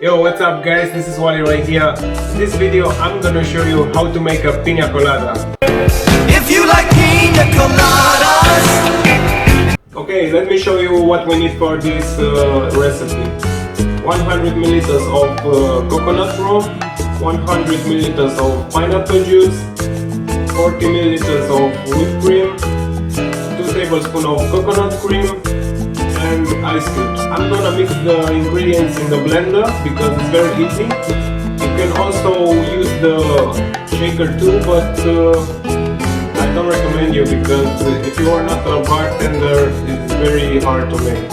Yo, what's up guys, this is Wally right here. In this video I'm gonna show you how to make a Pina Colada. If you like Pina Coladas. Okay, let me show you what we need for this recipe. 100 milliliters of coconut rum, 100 milliliters of pineapple juice, 40 milliliters of whipped cream, 2 tablespoons of coconut cream, and ice cubes. I'm gonna mix the ingredients in the blender because it's very easy. You can also use the shaker too, but I don't recommend you because if you are not a bartender, it's very hard to make.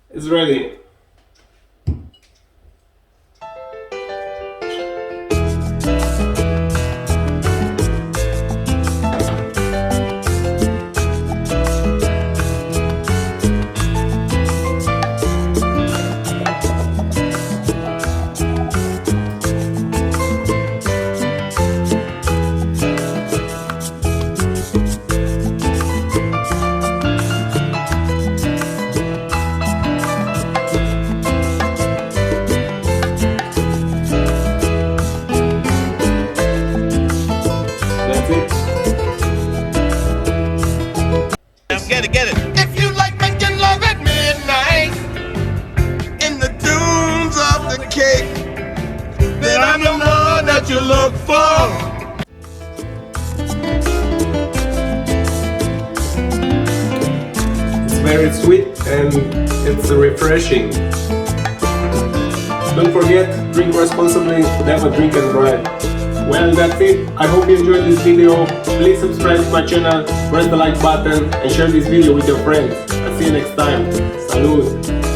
It's ready. Get it. If you like making love at midnight in the dunes of the Cape, then I'm the one that you look for. It's very sweet and it's refreshing. Don't forget, drink responsibly, never drink and drive. Well, that's it. I hope you enjoyed this video. Please subscribe to my channel, press the like button and share this video with your friends. I'll see you next time. Salud!